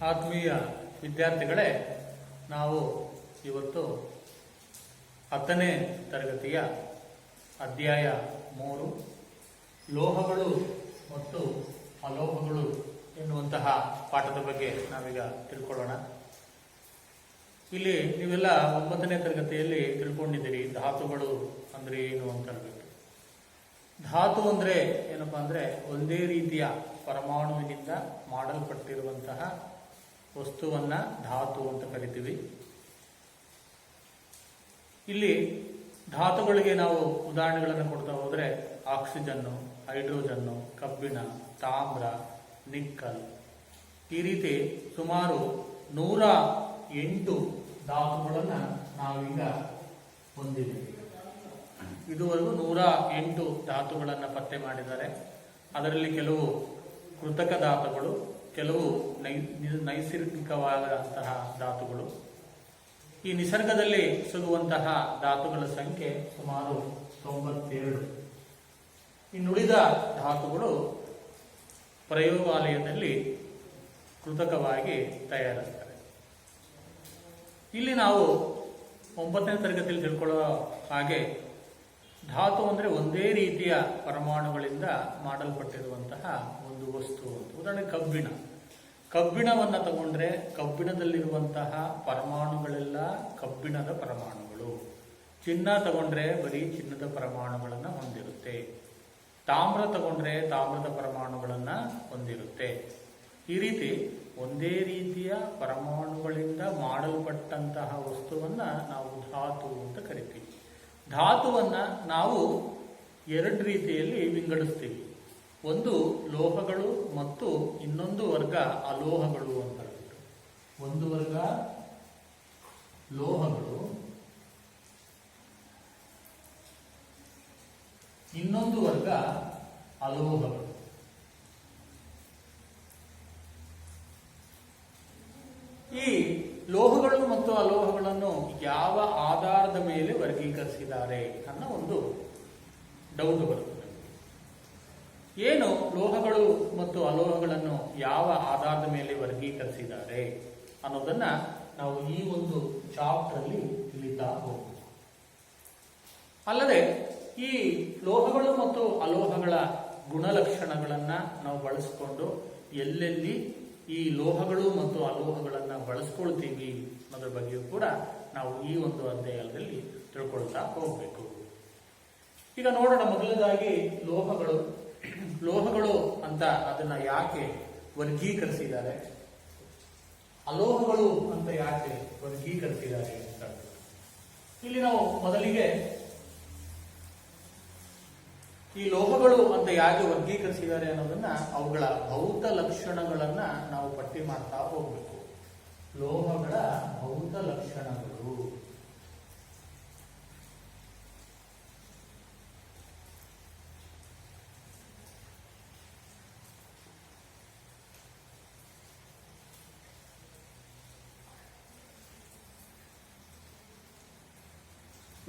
ಆತ್ಮೀಯ ವಿದ್ಯಾರ್ಥಿಗಳೇ, ನಾವು ಇವತ್ತು 10ನೇ ತರಗತಿಯ ಅಧ್ಯಾಯ 3 ಲೋಹಗಳು ಮತ್ತು ಅಲೋಹಗಳು ಎನ್ನುವಂತಹ ಪಾಠದ ಬಗ್ಗೆ ನಾವೀಗ ತಿಳ್ಕೊಳ್ಳೋಣ. ಇಲ್ಲಿ ನೀವೆಲ್ಲ 9ನೇ ತರಗತಿಯಲ್ಲಿ ತಿಳ್ಕೊಂಡಿದ್ದೀರಿ ಧಾತುಗಳು ಅಂದ್ರೆ ಏನು ಅಂತ ಹೇಳ್ಬಿಟ್ಟು. ಧಾತು ಅಂದ್ರೆ ಏನಪ್ಪಾ ಅಂದ್ರೆ ಒಂದೇ ರೀತಿಯ ಪರಮಾಣುವಿನಿಂದ ಮಾಡಲ್ಪಟ್ಟಿರುವಂತಹ ವಸ್ತುವನ್ನ ಧಾತು ಅಂತ ಕರಿತೀವಿ. ಇಲ್ಲಿ ಧಾತುಗಳಿಗೆ ನಾವು ಉದಾಹರಣೆಗಳನ್ನು ಕೊಡ್ತಾ ಹೋದ್ರೆ ಆಕ್ಸಿಜನ್ನು, ಹೈಡ್ರೋಜನ್ನು, ಕಬ್ಬಿಣ, ತಾಮ್ರ, ನಿಕ್ಕಲ್, ಈ ರೀತಿ ಸುಮಾರು 108 ಧಾತುಗಳನ್ನ ನಾವೀಗ ಹೊಂದಿದ್ದೀವಿ. ಇದುವರೆಗೂ 108 ಧಾತುಗಳನ್ನು ಪತ್ತೆ ಮಾಡಿದ್ದಾರೆ. ಅದರಲ್ಲಿ ಕೆಲವು ಕೃತಕ ಧಾತುಗಳು, ಕೆಲವು ನೈಸರ್ಗಿಕವಾದಂತಹ ಧಾತುಗಳು. ಈ ನಿಸರ್ಗದಲ್ಲಿ ಸಿಗುವಂತಹ ಧಾತುಗಳ ಸಂಖ್ಯೆ ಸುಮಾರು 92. ಇನ್ನುಳಿದ ಧಾತುಗಳು ಪ್ರಯೋಗಾಲಯದಲ್ಲಿ ಕೃತಕವಾಗಿ ತಯಾರಿಸ್ತಾರೆ. ಇಲ್ಲಿ ನಾವು 9ನೇ ತರಗತಿಯಲ್ಲಿ ತಿಳ್ಕೊಳ್ಳುವ ಹಾಗೆ ಧಾತು ಅಂದ್ರೆ ಒಂದೇ ರೀತಿಯ ಪರಮಾಣುಗಳಿಂದ ಮಾಡಲ್ಪಟ್ಟಿರುವಂತಹ ಒಂದು ವಸ್ತು. ಉದಾಹರಣೆ ಕಬ್ಬಿಣವನ್ನ ತಗೊಂಡ್ರೆ ಕಬ್ಬಿಣದಲ್ಲಿರುವಂತಹ ಪರಮಾಣುಗಳೆಲ್ಲ ಕಬ್ಬಿಣದ ಪರಮಾಣುಗಳು. ಚಿನ್ನ ತಗೊಂಡ್ರೆ ಬರೀ ಚಿನ್ನದ ಪರಮಾಣುಗಳನ್ನ ಹೊಂದಿರುತ್ತೆ. ತಾಮ್ರ ತಗೊಂಡ್ರೆ ತಾಮ್ರದ ಪರಮಾಣುಗಳನ್ನ ಹೊಂದಿರುತ್ತೆ. ಈ ರೀತಿ ಒಂದೇ ರೀತಿಯ ಪರಮಾಣುಗಳಿಂದ ಮಾಡಲ್ಪಟ್ಟಂತಹ ವಸ್ತುವನ್ನ ನಾವು ಧಾತು ಅಂತ ಕರಿತೀವಿ. ಧಾತುವನ್ನ ನಾವು 2 ರೀತಿಯಲ್ಲಿ ವಿಂಗಡಿಸ್ತೀವಿ. ಒಂದು ಲೋಹಗಳು ಮತ್ತು ಇನ್ನೊಂದು ವರ್ಗ ಅಲೋಹಗಳು ಅಂತ ಹೇಳ್ಬಿಟ್ಟು. ಒಂದು ವರ್ಗ ಲೋಹಗಳು, ಇನ್ನೊಂದು ವರ್ಗ ಅಲೋಹಗಳು. ಈ ಲೋಹಗಳು ಮತ್ತು ಅಲೋಹಗಳನ್ನು ಯಾವ ಆಧಾರದ ಮೇಲೆ ವರ್ಗೀಕರಿಸಿದ್ದಾರೆ ಅನ್ನೋ ಒಂದು ಡೌಟ್ ಬರುತ್ತದೆ. ಏನು ಲೋಹಗಳು ಮತ್ತು ಅಲೋಹಗಳನ್ನು ಯಾವ ಆಧಾರದ ಮೇಲೆ ವರ್ಗೀಕರಿಸಿದ್ದಾರೆ ಅನ್ನೋದನ್ನ ನಾವು ಈ ಒಂದು ಚಾಪ್ಟರ್ ಅಲ್ಲಿ ತಿಳಿತಾ ಹೋಗ್ತೀವಿ. ಅಲ್ಲದೆ ಈ ಲೋಹಗಳು ಮತ್ತು ಅಲೋಹಗಳ ಗುಣಲಕ್ಷಣಗಳನ್ನ ನಾವು ಬಳಸಿಕೊಂಡು ಎಲ್ಲೆಲ್ಲಿ ಈ ಲೋಹಗಳು ಮತ್ತು ಅಲೋಹಗಳನ್ನ ಬಳಸ್ಕೊಳ್ತೀವಿ ಅನ್ನೋದ್ರ ಬಗ್ಗೆಯೂ ಕೂಡ ನಾವು ಈ ಒಂದು ಅಧ್ಯಾಯದಲ್ಲಿ ತಿಳ್ಕೊಳ್ತಾ ಹೋಗ್ಬೇಕು. ಈಗ ನೋಡೋಣ, ಮೊದಲದಾಗಿ ಲೋಹಗಳು ಅಂತ ಅದನ್ನ ಯಾಕೆ ವರ್ಗೀಕರಿಸಿದ್ದಾರೆ, ಅಲೋಹಗಳು ಅಂತ ಯಾಕೆ ವರ್ಗೀಕರಿಸಿದ್ದಾರೆ ಅಂತ. ಇಲ್ಲಿ ನಾವು ಮೊದಲಿಗೆ ಈ ಲೋಹಗಳು ಅಂತ ಯಾಕೆ ವರ್ಗೀಕರಿಸಿದ್ದಾರೆ ಅನ್ನೋದನ್ನ ಅವುಗಳ ಭೌತ ಲಕ್ಷಣಗಳನ್ನ ನಾವು ಪಟ್ಟಿ ಮಾಡ್ತಾ ಹೋಗ್ಬೇಕು. ಲೋಹಗಳ ಭೌತ ಲಕ್ಷಣಗಳು.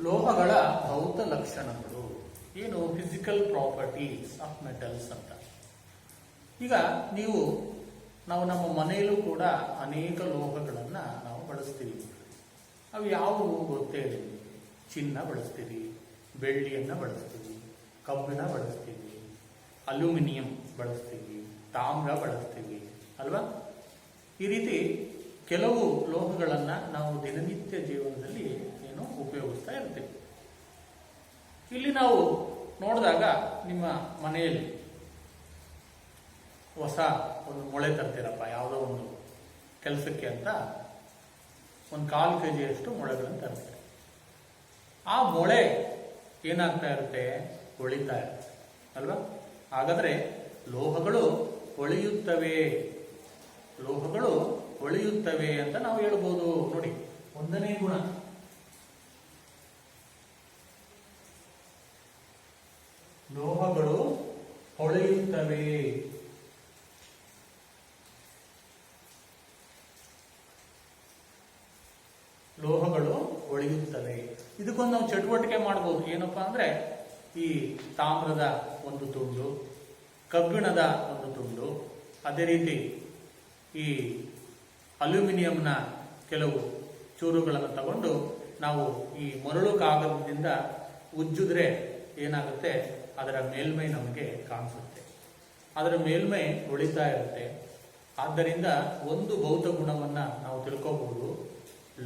ಲೋಹಗಳ ಭೌತ ಲಕ್ಷಣಗಳು ಏನು? ಫಿಸಿಕಲ್ ಪ್ರಾಪರ್ಟೀಸ್ ಆಫ್ ಮೆಟಲ್ಸ್ ಅಂತ. ಈಗ ನಾವು ನಮ್ಮ ಮನೆಯಲ್ಲೂ ಕೂಡ ಅನೇಕ ಲೋಹಗಳನ್ನ ನಾವು ಬಳಸ್ತೀವಿ. ಅವು ಯಾವುವು ಗೊತ್ತೇ ಇಲ್ಲ. ಚಿನ್ನ ಬಳಸ್ತೀವಿ, ಬೆಳ್ಳಿಯನ್ನ ಬಳಸ್ತೀವಿ, ಕಬ್ಬಿಣ ಬಳಸ್ತೀವಿ, ಅಲ್ಯೂಮಿನಿಯಂ ಬಳಸ್ತೀವಿ, ತಾಮ್ರ ಬಳಸ್ತೀವಿ ಅಲ್ವಾ? ಈ ರೀತಿ ಕೆಲವು ಲೋಹಗಳನ್ನ ನಾವು ದಿನನಿತ್ಯ ಜೀವನದಲ್ಲಿ ಉಪಯೋಗಿಸ್ತಾ ಇರ್ತೀವಿ. ಇಲ್ಲಿ ನಾವು ನೋಡಿದಾಗ ನಿಮ್ಮ ಮನೆಯಲ್ಲಿ ಹೊಸ ಒಂದು ಮೊಳೆ ತರ್ತೀರಪ್ಪ, ಯಾವುದೋ ಒಂದು ಕೆಲಸಕ್ಕೆ ಅಂತ ಒಂದು 1/4 kg ಮೊಳೆಗಳನ್ನು ತರ್ತೀರಿ. ಆ ಮೊಳೆ ಏನಾಗ್ತಾ ಇರುತ್ತೆ? ಹೊಳಿತಾ ಇರುತ್ತೆ ಅಲ್ವಾ? ಹಾಗಾದ್ರೆ ಲೋಹಗಳು ಹೊಳೆಯುತ್ತವೆ ಅಂತ ನಾವು ಹೇಳ್ಬೋದು. ನೋಡಿ, 1ನೇ ಗುಣ ಲೋಹಗಳು ಹೊಳೆಯುತ್ತವೆ. ಇದಕ್ಕೊಂದು ನಾವು ಚಟುವಟಿಕೆ ಮಾಡಬಹುದು. ಏನಪ್ಪಾ ಅಂದ್ರೆ ಈ ತಾಮ್ರದ ಒಂದು ತುಂಡು, ಕಬ್ಬಿಣದ ಒಂದು ತುಂಡು, ಅದೇ ರೀತಿ ಈ ಅಲ್ಯೂಮಿನಿಯಂನ ಕೆಲವು ಚೂರುಗಳನ್ನು ತಗೊಂಡು ನಾವು ಈ ಮರಳು ಕಾಗದದಿಂದ ಉಜ್ಜಿದ್ರೆ ಏನಾಗುತ್ತೆ, ಅದರ ಮೇಲ್ಮೈ ನಮಗೆ ಕಾಣಿಸುತ್ತೆ, ಅದರ ಮೇಲ್ಮೈ ಉಳಿತಾ ಇರುತ್ತೆ. ಆದ್ದರಿಂದ ಒಂದು ಭೌತ ಗುಣವನ್ನ ನಾವು ತಿಳ್ಕೋಬಹುದು,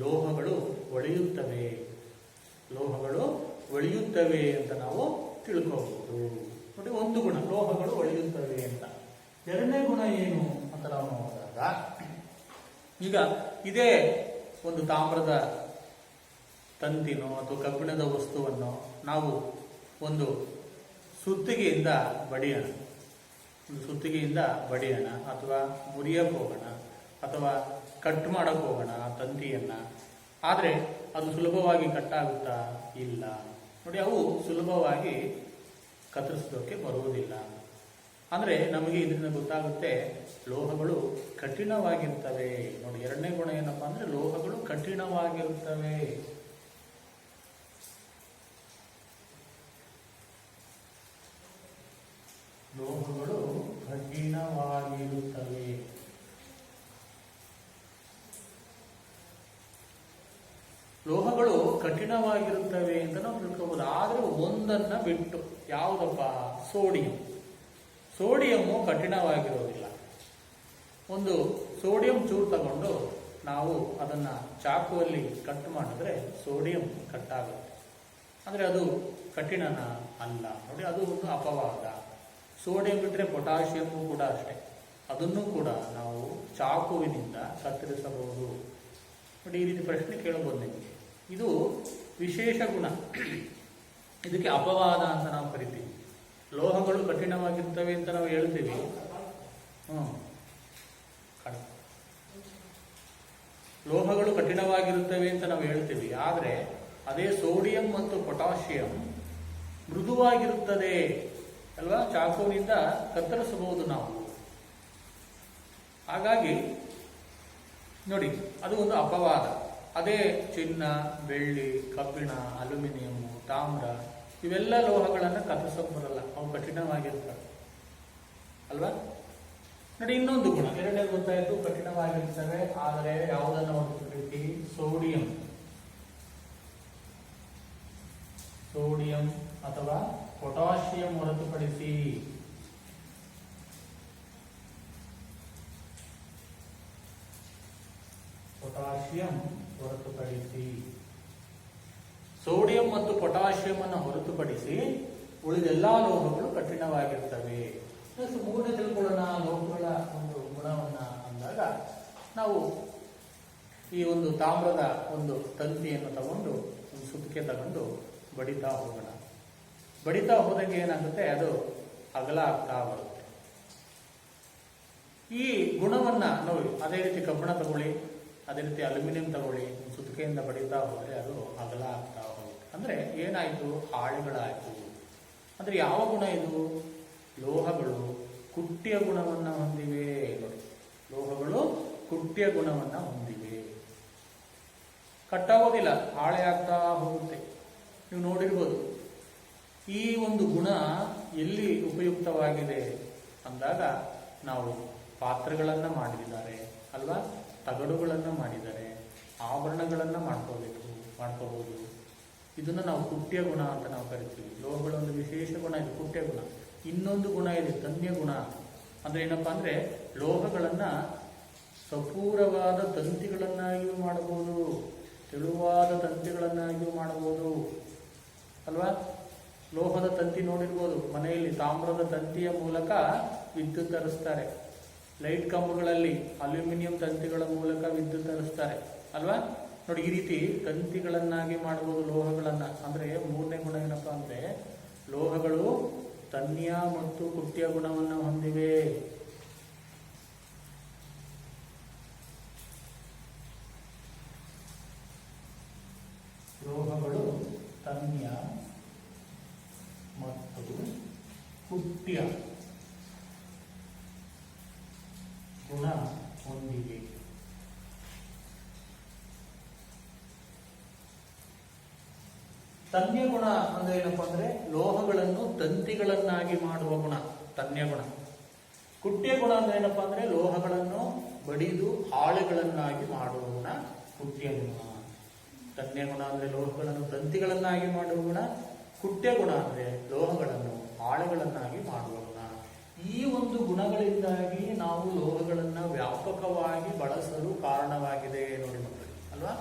ಲೋಹಗಳು ಒಳೆಯುತ್ತವೆ, ಲೋಹಗಳು ಒಳೆಯುತ್ತವೆ ಅಂತ ನಾವು ತಿಳ್ಕೋಬಹುದು. ನೋಡಿ, ಒಂದು ಗುಣ ಲೋಹಗಳು ಒಳೆಯುತ್ತವೆ ಅಂತ. ಎರಡನೇ ಗುಣ ಏನು ಅಂತ ನಾವು ನೋಡಿದಾಗ, ಈಗ ಇದೇ ಒಂದು ತಾಮ್ರದ ತಂತಿನೋ ಅಥವಾ ಕಬ್ಬಿಣದ ವಸ್ತುವನ್ನು ನಾವು ಒಂದು ಸುತ್ತಿಗೆಯಿಂದ ಬಡಿಯೋಣ ಅಥವಾ ಮುರಿಯಕ್ಕೆ ಹೋಗೋಣ ಅಥವಾ ಕಟ್ ಮಾಡಕ್ಕೆ ಹೋಗೋಣ ತಂತಿಯನ್ನ. ಆದರೆ ಅದು ಸುಲಭವಾಗಿ ಕಟ್ಟಾಗುತ್ತಾ? ಇಲ್ಲ. ನೋಡಿ, ಅವು ಸುಲಭವಾಗಿ ಕತ್ತರಿಸೋಕೆ ಬರುವುದಿಲ್ಲ. ಅಂದ್ರೆ ನಮಗೆ ಇದರಿಂದ ಗೊತ್ತಾಗುತ್ತೆ ಲೋಹಗಳು ಕಠಿಣವಾಗಿರ್ತವೆ. ನೋಡಿ, ಎರಡನೇ ಗುಣ ಏನಪ್ಪಾ ಅಂದ್ರೆ ಲೋಹಗಳು ಕಠಿಣವಾಗಿರುತ್ತವೆ. ಲೋಹಗಳು ಕಠಿಣವಾಗಿರುತ್ತವೆ. ಲೋಹಗಳು ಕಠಿಣವಾಗಿರುತ್ತವೆ ಅಂತ ನಾವು ತಿಳ್ಕೋಬಹುದು. ಆದ್ರೆ ಒಂದನ್ನ ಬಿಟ್ಟು, ಯಾವುದಪ್ಪ? ಸೋಡಿಯಮ್ಮು ಕಠಿಣವಾಗಿರೋದಿಲ್ಲ. ಒಂದು ಸೋಡಿಯಂ ಚೂರು ತಗೊಂಡು ನಾವು ಅದನ್ನ ಚಾಕುವಲ್ಲಿ ಕಟ್ ಮಾಡಿದ್ರೆ ಸೋಡಿಯಂ ಕಟ್ಟಾಗುತ್ತೆ. ಅಂದ್ರೆ ಅದು ಕಠಿಣನ ಅಲ್ಲ. ನೋಡಿ, ಅದು ಒಂದು ಅಪವಾದ. ಸೋಡಿಯಂ ಬಿಟ್ಟರೆ ಪೊಟ್ಯಾಷಿಯಮ್ಮು ಕೂಡ ಅಷ್ಟೇ, ಅದನ್ನು ಕೂಡ ನಾವು ಚಾಕುವಿನಿಂದ ಕತ್ತರಿಸಬಹುದು. ನೋಡಿ, ಈ ರೀತಿ ಪ್ರಶ್ನೆ ಕೇಳಬಹುದು ನಿಮಗೆ. ಇದು ವಿಶೇಷ ಗುಣ, ಇದಕ್ಕೆ ಅಪವಾದ ಅಂತ ನಾವು ಕರಿತೀವಿ. ಲೋಹಗಳು ಕಠಿಣವಾಗಿರ್ತವೆ ಅಂತ ನಾವು ಹೇಳ್ತೀವಿ. ಲೋಹಗಳು ಕಠಿಣವಾಗಿರುತ್ತವೆ ಅಂತ ನಾವು ಹೇಳ್ತೀವಿ. ಆದರೆ ಅದೇ ಸೋಡಿಯಂ ಮತ್ತು ಪೊಟ್ಯಾಷಿಯಂ ಮೃದುವಾಗಿರುತ್ತದೆ ಅಲ್ವಾ? ಚಾಕುವಿನಿಂದ ಕತ್ತರಿಸಬಹುದು ನಾವು. ಹಾಗಾಗಿ ನೋಡಿ, ಅದು ಒಂದು ಅಪವಾದ. ಅದೇ ಚಿನ್ನ, ಬೆಳ್ಳಿ, ಕಬ್ಬಿಣ, ಅಲ್ಯೂಮಿನಿಯಂ, ತಾಮ್ರ ಇವೆಲ್ಲ ಲೋಹಗಳನ್ನು ಕತ್ತರಿಸೋಕೆ ಬರಲ್ಲ, ಅವು ಕಠಿಣವಾಗಿರ್ತವೆ ಅಲ್ವಾ? ನೋಡಿ, ಇನ್ನೊಂದು ಗುಣ, ಎರಡನೇ ಗೊತ್ತಾಯಿತು ಕಠಿಣವಾಗಿರ್ತವೆ. ಆದರೆ ಯಾವುದನ್ನು ಹೊರತುಪಡಿಸಿ ಸೋಡಿಯಂ ಅಥವಾ ಪೊಟ್ಯಾಷಿಯಂ ಹೊರತುಪಡಿಸಿ ಸೋಡಿಯಂ ಮತ್ತು ಪೊಟ್ಯಾಷಿಯಂ ಅನ್ನು ಹೊರತುಪಡಿಸಿ ಉಳಿದೆಲ್ಲಾ ಲೋಹಗಳು ಕಠಿಣವಾಗಿರ್ತವೆ. ಮೂರನೇ ತಿಳ್ಕೊಳ್ಳೋಣ ಲೋಹಗಳ ಒಂದು ಗುಣವನ್ನ ಅಂದಾಗ, ನಾವು ಈ ಒಂದು ತಾಮ್ರದ ಒಂದು ತಂತಿಯನ್ನು ತಗೊಂಡು ಒಂದು ಸುತ್ತಿಗೆ ತಗೊಂಡು ಬಡಿತಾ ಹೋಗೋಣ. ಬಡಿತಾ ಹೋದಂಗೆ ಏನಾಗುತ್ತೆ, ಅದು ಅಗಲ ಆಗ್ತಾ ಬರುತ್ತೆ. ಈ ಗುಣವನ್ನ ನೋಡಿ, ಅದೇ ರೀತಿ ಕಬ್ಬಿಣ ತಗೊಳ್ಳಿ, ಅದೇ ರೀತಿ ಅಲ್ಯೂಮಿನಿಯಂ ತಗೊಳ್ಳಿ, ಸುತ್ತಿಗೆಯಿಂದ ಬಡಿತಾ ಹೋದ್ರೆ ಅದು ಅಗಲ ಆಗ್ತಾ ಹೋಗುತ್ತೆ. ಅಂದ್ರೆ ಏನಾಯ್ತು? ಹಾಳೆಗಳಾಯ್ತು. ಅಂದ್ರೆ ಯಾವ ಗುಣ ಇದು? ಲೋಹಗಳು ಕುಟ್ಯ ಗುಣವನ್ನ ಹೊಂದಿವೆ. ನೋಡಿ, ಲೋಹಗಳು ಕುಟ್ಯ ಗುಣವನ್ನ ಹೊಂದಿವೆ. ಕಟ್ಟಾಗೋದಿಲ್ಲ, ಹಾಳೆ ಆಗ್ತಾ ಹೋಗುತ್ತೆ. ನೀವು ನೋಡಿರ್ಬೋದು. ಈ ಒಂದು ಗುಣ ಎಲ್ಲಿ ಉಪಯುಕ್ತವಾಗಿದೆ ಅಂದಾಗ, ನಾವು ಪಾತ್ರೆಗಳನ್ನ ಮಾಡಿದ್ದಾರೆ ಅಲ್ವಾ, ತಗಡುಗಳನ್ನ ಮಾಡಿದ್ದಾರೆ, ಆಭರಣಗಳನ್ನ ಮಾಡ್ಕೋಬಹುದು. ಇದನ್ನ ನಾವು ಕುಟ್ಯ ಗುಣ ಅಂತ ನಾವು ಕರಿತೀವಿ. ಲೋಹಗಳ ಒಂದು ವಿಶೇಷ ಗುಣ ಇದು, ಕುಟ್ಯ ಗುಣ. ಇನ್ನೊಂದು ಗುಣ ಇದೆ, ತನ್ಯ ಗುಣ. ಅಂದ್ರೆ ಏನಪ್ಪಾ ಅಂದ್ರೆ ಲೋಹಗಳನ್ನ ಸಪೂರವಾದ ತಂತಿಗಳನ್ನಾಗಿಯೂ ಮಾಡಬಹುದು, ತೆಳುವಾದ ತಂತಿಗಳನ್ನಾಗಿಯೂ ಮಾಡಬಹುದು ಅಲ್ವಾ? ಲೋಹದ ತಂತಿ ನೋಡಿರ್ಬೋದು, ಮನೆಯಲ್ಲಿ ತಾಮ್ರದ ತಂತಿಯ ಮೂಲಕ ವಿದ್ಯುತ್ ಹರಿಸ್ತಾರೆ. ಲೈಟ್ ಕಂಬಗಳಲ್ಲಿ ಅಲ್ಯೂಮಿನಿಯಂ ತಂತಿಗಳ ಮೂಲಕ ವಿದ್ಯುತ್ ಹರಿಸ್ತಾರೆ ಅಲ್ವಾ? ನೋಡಿ, ಈ ರೀತಿ ತಂತಿಗಳನ್ನಾಗಿ ಮಾಡಬಹುದು ಲೋಹಗಳನ್ನ. ಅಂದ್ರೆ ಮೂರನೇ ಗುಣ ಏನಪ್ಪಾ ಅಂದ್ರೆ ಲೋಹಗಳು ತನ್ಯ ಮತ್ತು ಕುಟ್ಯ ಗುಣವನ್ನು ಹೊಂದಿವೆ. ಲೋಹಗಳು ತನ್ಯ ಮತ್ತು ಕುಟ್ಯ ಗುಣ ಹೊಂದಿವೆ. ತನ್ಯ ಗುಣ ಅಂದ್ರೆ ಏನಪ್ಪಾ ಅಂದ್ರೆ ಲೋಹಗಳನ್ನು ತಂತಿಗಳನ್ನಾಗಿ ಮಾಡುವ ಗುಣ ತನ್ಯ ಗುಣ. ಕುಟ್ಯ ಗುಣ ಅಂದ್ರೆ ಏನಪ್ಪಾ ಅಂದ್ರೆ ಲೋಹಗಳನ್ನು ಬಡಿದು ಹಾಳೆಗಳು ಹಾಳೆಗಳನ್ನಾಗಿ ಮಾಡುವ ಗುಣ ಕುಟ್ಯ ಗುಣ. ತನ್ಯ ಗುಣ ಅಂದ್ರೆ ಲೋಹಗಳನ್ನು ತಂತಿಗಳನ್ನಾಗಿ ಮಾಡುವ ಗುಣ, ಕುಟ್ಯ ಗುಣ ಅಂದ್ರೆ ಲೋಹಗಳನ್ನು ಹಾಳೆಗಳನ್ನಾಗಿ ಮಾಡುವ ಗುಣ. ಈ ಒಂದು ಗುಣಗಳಿಂದಾಗಿ ನಾವು ಲೋಹಗಳನ್ನ ವ್ಯಾಪಕವಾಗಿ ಬಳಸಲು ಕಾರಣವಾಗಿದೆ ನೋಡಿ ಮಕ್ಕಳು, ಅಲ್ವಾ?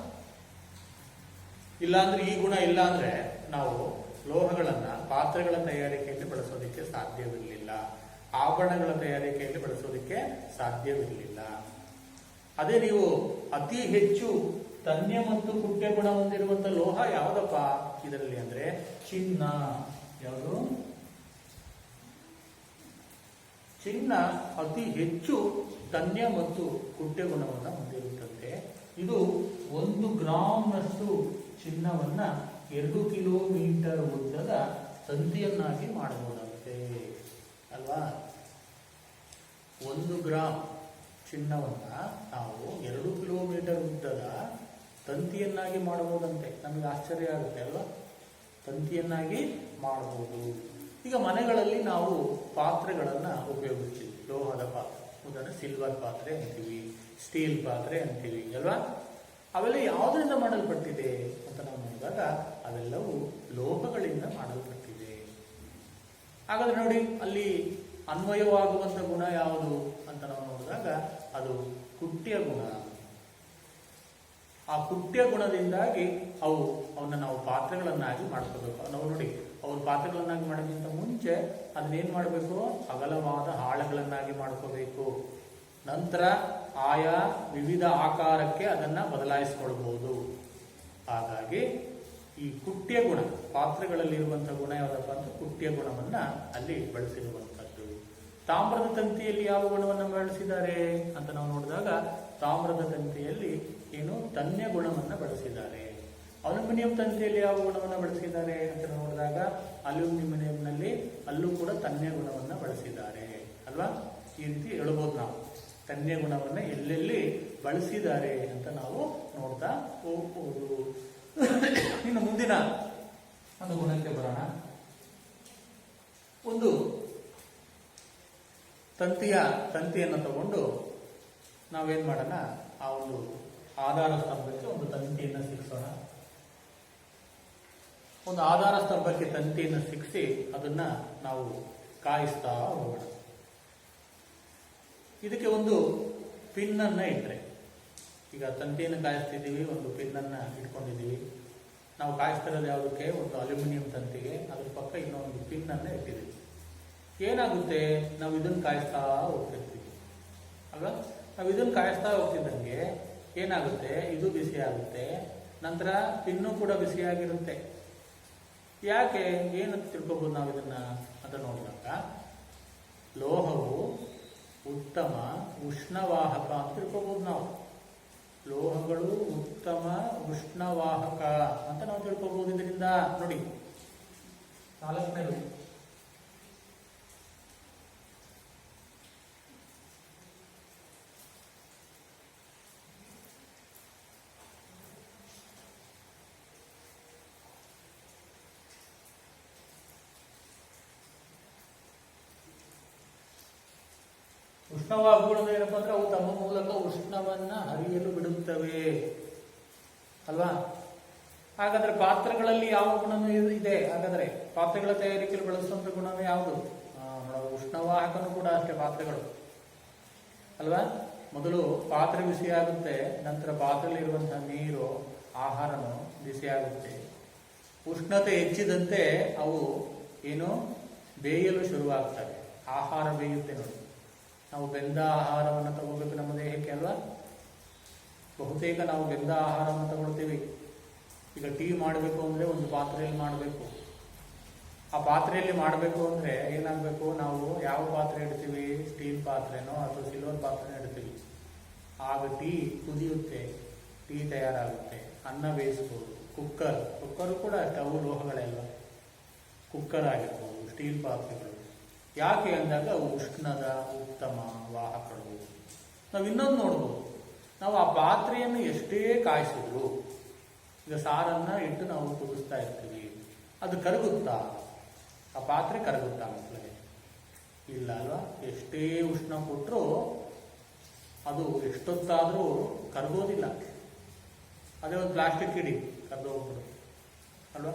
ಇಲ್ಲಾಂದ್ರೆ ಈ ಗುಣ ಇಲ್ಲ ಅಂದ್ರೆ ನಾವು ಲೋಹಗಳನ್ನ ಪಾತ್ರೆಗಳ ತಯಾರಿಕೆಯಲ್ಲಿ ಬಳಸೋದಕ್ಕೆ ಸಾಧ್ಯವಿರಲಿಲ್ಲ, ಆಭರಣಗಳ ತಯಾರಿಕೆಯಲ್ಲಿ ಬಳಸೋದಕ್ಕೆ ಸಾಧ್ಯವಿರಲಿಲ್ಲ. ಅದೇ ನೀವು ಅತಿ ಹೆಚ್ಚು ತನ್ಯ ಮತ್ತು ಕುಟ್ಯ ಗುಣ ಹೊಂದಿರುವಂತ ಲೋಹ ಯಾವುದಪ್ಪ ಇದರಲ್ಲಿ ಅಂದ್ರೆ ಚಿನ್ನ. ಯಾವುದು? ಚಿನ್ನ ಅತಿ ಹೆಚ್ಚು ತನ್ಯ ಮತ್ತು ಕುಟ್ಯ ಗುಣವನ್ನು ಹೊಂದಿರುತ್ತದೆ. ಇದು 1 ಗ್ರಾಂನಷ್ಟು ಚಿನ್ನವನ್ನ 2 ಕಿಲೋಮೀಟರ್ ಉದ್ದದ ತಂತಿಯನ್ನಾಗಿ ಮಾಡಬಹುದಾಗುತ್ತೆ, ಅಲ್ವಾ? 1 ಗ್ರಾಂ ಚಿನ್ನವನ್ನ ನಾವು 2 ಕಿಲೋಮೀಟರ್ ಉದ್ದದ ತಂತಿಯನ್ನಾಗಿ ಮಾಡಬಹುದಂತೆ. ನಮಗೆ ಆಶ್ಚರ್ಯ ಆಗುತ್ತೆ ಅಲ್ವಾ? ತಂತಿಯನ್ನಾಗಿ ಮಾಡಬಹುದು. ಈಗ ಮನೆಗಳಲ್ಲಿ ನಾವು ಪಾತ್ರೆಗಳನ್ನ ಉಪಯೋಗಿಸ್ತೀವಿ, ಲೋಹದ ಪಾತ್ರೆ, ಉದಾಹರಣೆ ಸಿಲ್ವರ್ ಪಾತ್ರೆ ಅಂತೀವಿ, ಸ್ಟೀಲ್ ಪಾತ್ರೆ ಅಂತೀವಿ, ಅಲ್ವಾ? ಅವೆಲ್ಲ ಯಾವುದರಿಂದ ಮಾಡಲ್ಪಟ್ಟಿದೆ ಅಂತ ನಾವು ನೋಡಿದಾಗ ಅವೆಲ್ಲವೂ ಲೋಹಗಳಿಂದ ಮಾಡಲ್ಪಟ್ಟಿದೆ. ಹಾಗಾದ್ರೆ ನೋಡಿ, ಅಲ್ಲಿ ಅನ್ವಯವಾಗುವಂತ ಗುಣ ಯಾವುದು ಅಂತ ನಾವು ನೋಡಿದಾಗ ಅದು ಕುಟ್ಯ ಗುಣ. ಆ ಕುಟ್ಯ ಗುಣದಿಂದಾಗಿ ಅವನ್ನ ನಾವು ಪಾತ್ರೆಗಳನ್ನಾಗಿ ಮಾಡ್ಕೋಬೇಕು. ನಾವು ನೋಡಿ, ಅವ್ರ ಪಾತ್ರೆಗಳನ್ನಾಗಿ ಮಾಡೋಕ್ಕಿಂತ ಮುಂಚೆ ಅದನ್ನೇನ್ ಮಾಡಬೇಕು? ಅಗಲವಾದ ಹಾಳೆಗಳನ್ನಾಗಿ ಮಾಡ್ಕೋಬೇಕು. ನಂತರ ಆಯಾ ವಿವಿಧ ಆಕಾರಕ್ಕೆ ಅದನ್ನ ಬದಲಾಯಿಸಿಕೊಳ್ಬಹುದು. ಹಾಗಾಗಿ ಈ ಕುಟ್ಯ ಗುಣ, ಪಾತ್ರೆಗಳಲ್ಲಿರುವಂತಹ ಗುಣ ಯಾವುದಪ್ಪ ಅಂತ ಕುಟ್ಯ ಗುಣವನ್ನ ಅಲ್ಲಿ ಬಳಸಿರುವಂತದ್ದು. ತಾಮ್ರದ ತಂತಿಯಲ್ಲಿ ಯಾವ ಗುಣವನ್ನು ಬಳಸಿದ್ದಾರೆ ಅಂತ ನಾವು ನೋಡಿದಾಗ ತಾಮ್ರದ ತಂತಿಯಲ್ಲಿ ಏನು ತನ್ಯ ಗುಣವನ್ನ ಬಳಸಿದ್ದಾರೆ. ಅಲ್ಯೂಮಿನಿಯಂ ತಂತಿಯಲ್ಲಿ ಯಾವ ಗುಣವನ್ನು ಬಳಸಿದ್ದಾರೆ ಅಂತ ನೋಡಿದಾಗ ಅಲ್ಯೂಮಿನಿಯಂನಲ್ಲಿ ಅಲ್ಲೂ ಕೂಡ ತನ್ಯ ಗುಣವನ್ನ ಬಳಸಿದ್ದಾರೆ, ಅಲ್ವಾ? ಈ ರೀತಿ ಹೇಳ್ಬೋದು ನಾವು ತನ್ಯ ಗುಣವನ್ನ ಎಲ್ಲೆಲ್ಲಿ ಬಳಸಿದ್ದಾರೆ ಅಂತ ನಾವು ನೋಡ್ತಾ ಹೋಗ್ಬೋದು. ಇನ್ನು ಮುಂದಿನ ಒಂದು ಗುಣಕ್ಕೆ ಬರೋಣ. ಒಂದು ತಂತಿಯನ್ನು ತಗೊಂಡು ನಾವೇನ್ ಮಾಡೋಣ, ಆ ಒಂದು ಆಧಾರ ಸ್ತಂಭಕ್ಕೆ ಒಂದು ತಂತಿಯನ್ನು ಸಿಕ್ಸೋಣ. ಒಂದು ಆಧಾರ ಸ್ತಂಭಕ್ಕೆ ತಂತಿಯನ್ನು ಸಿಕ್ಕಿಸಿ ಅದನ್ನ ನಾವು ಕಾಯಿಸ್ತಾ ಹೋಗೋಣ. ಇದಕ್ಕೆ ಒಂದು ಪಿನ್ ಅನ್ನ ಇಟ್ರೆ, ಈಗ ತಂತಿಯನ್ನು ಕಾಯಿಸ್ತಿದ್ದೀವಿ, ಒಂದು ಪಿನ್ ಅನ್ನ ಇಟ್ಕೊಂಡಿದ್ದೀವಿ. ನಾವು ಕಾಯಿಸ್ತಿರೋದು ಯಾವುದಕ್ಕೆ? ಒಂದು ಅಲ್ಯೂಮಿನಿಯಂ ತಂತಿಗೆ. ಅದ್ರ ಪಕ್ಕ ಇನ್ನೊಂದು ಪಿನ್ ಅನ್ನ ಇಟ್ಟಿದ್ದೀವಿ. ಏನಾಗುತ್ತೆ? ನಾವು ಇದನ್ನು ಕಾಯಿಸ್ತಾ ಹೋಗ್ತಿರ್ತೀವಿ, ಅಲ್ವಾ? ನಾವು ಇದನ್ನು ಕಾಯಿಸ್ತಾ ಹೋಗ್ತಿದ್ದಂಗೆ ಏನಾಗುತ್ತೆ? ಇದು ಬಿಸಿ ಆಗುತ್ತೆ, ನಂತರ ಪಿನ್ನು ಕೂಡ ಬಿಸಿಯಾಗಿರುತ್ತೆ. ಯಾಕೆ? ಏನಂತ ತಿಳ್ಕೊಬಹುದು ನಾವು ಇದನ್ನ ಅಂತ ನೋಡಿದಾಗ, ಲೋಹವು ಉತ್ತಮ ಉಷ್ಣವಾಹಕ ಅಂತ ತಿಳ್ಕೊಬಹುದು ನಾವು. ಲೋಹಗಳು ಉತ್ತಮ ಉಷ್ಣವಾಹಕ ಅಂತ ನಾವು ತಿಳ್ಕೊಬಹುದು ಇದರಿಂದ. ನೋಡಿ, 4ನೇದು ಉಷ್ಣವಾಗುವುದು ಏನಪ್ಪ ಅಂದ್ರೆ ಅವು ತಮ್ಮ ಮೂಲಕ ಉಷ್ಣವನ್ನ ಹರಿಯಲು ಬಿಡುತ್ತವೆ, ಅಲ್ವಾ? ಹಾಗಾದ್ರೆ ಪಾತ್ರೆಗಳಲ್ಲಿ ಯಾವ ಗುಣನೂ ಇದೆ? ಹಾಗಾದ್ರೆ ಪಾತ್ರೆಗಳ ತಯಾರಿಕೆಯಲ್ಲಿ ಬಳಸುವಂತ ಗುಣನೂ ಯಾವುದು? ಉಷ್ಣವಾಹಕನೂ ಕೂಡ ಅಷ್ಟೇ ಪಾತ್ರೆಗಳು, ಅಲ್ವಾ? ಮೊದಲು ಪಾತ್ರೆ ಬಿಸಿಯಾಗುತ್ತೆ, ನಂತರ ಪಾತ್ರೆಯಲ್ಲಿರುವಂತಹ ನೀರು, ಆಹಾರನು ಬಿಸಿಯಾಗುತ್ತೆ. ಉಷ್ಣತೆ ಹೆಚ್ಚಿದಂತೆ ಅವು ಏನು ಬೇಯಲು ಶುರುವಾಗ್ತವೆ. ಆಹಾರ ಬೇಯುತ್ತೆ ನೋಡಿ. ನಾವು ಬೆಂದ ಆಹಾರವನ್ನು ತಗೋಬೇಕು ನಮ್ಮ ದೇಹಕ್ಕೆ, ಅಲ್ವಾ? ಬಹುತೇಕ ನಾವು ಬೆಂದ ಆಹಾರವನ್ನು ತಗೊಳ್ತೀವಿ. ಈಗ ಟೀ ಮಾಡಬೇಕು ಅಂದ್ರೆ ಒಂದು ಪಾತ್ರೆಯಲ್ಲಿ ಮಾಡಬೇಕು. ಆ ಪಾತ್ರೆಯಲ್ಲಿ ಮಾಡಬೇಕು ಅಂದ್ರೆ ಏನಾಗಬೇಕು? ನಾವು ಯಾವ ಪಾತ್ರೆ ಇಡ್ತೀವಿ? ಸ್ಟೀಲ್ ಪಾತ್ರೆನೋ ಅಥವಾ ಸಿಲ್ವರ್ ಪಾತ್ರೆ ಇಡ್ತೀವಿ. ಆಗ ಟೀ ಕುದಿಯುತ್ತೆ, ಟೀ ತಯಾರಾಗುತ್ತೆ. ಅನ್ನ ಬೇಯಿಸ್ಬೋದು. ಕುಕ್ಕರು ಕೂಡ ಅಷ್ಟೇ, ಅವು ಲೋಹಗಳೆಲ್ಲ. ಕುಕ್ಕರ್ ಆಗಿರ್ಬೋದು, ಸ್ಟೀಲ್ ಪಾತ್ರೆಗಳು. ಯಾಕೆ ಅಂದಾಗ ಅವು ಉಷ್ಣದ ಉತ್ತಮ ವಾಹಕಗಳು. ನಾವು ಇನ್ನೊಂದು ನೋಡ್ಬೋದು, ನಾವು ಆ ಪಾತ್ರೆಯನ್ನು ಎಷ್ಟೇ ಕಾಯಿಸಿದ್ರು, ಈಗ ಸಾರನ್ನ ಇಟ್ಟು ನಾವು ಕುದಿಸ್ತಾ ಇರ್ತೀವಿ, ಅದು ಕರಗುತ್ತಾ? ಆ ಪಾತ್ರೆ ಕರಗುತ್ತಾ ಮಕ್ಕಳಿಗೆ? ಇಲ್ಲ ಅಲ್ವಾ? ಎಷ್ಟೇ ಉಷ್ಣ ಕೊಟ್ಟರು ಅದು ಎಷ್ಟೊತ್ತಾದರೂ ಕರಗೋದಿಲ್ಲ. ಅದೇ ಒಂದು ಪ್ಲಾಸ್ಟಿಕ್ ಇಡಿ ಕರಗೋಗ್ಬಿಡು ಅಲ್ವಾ,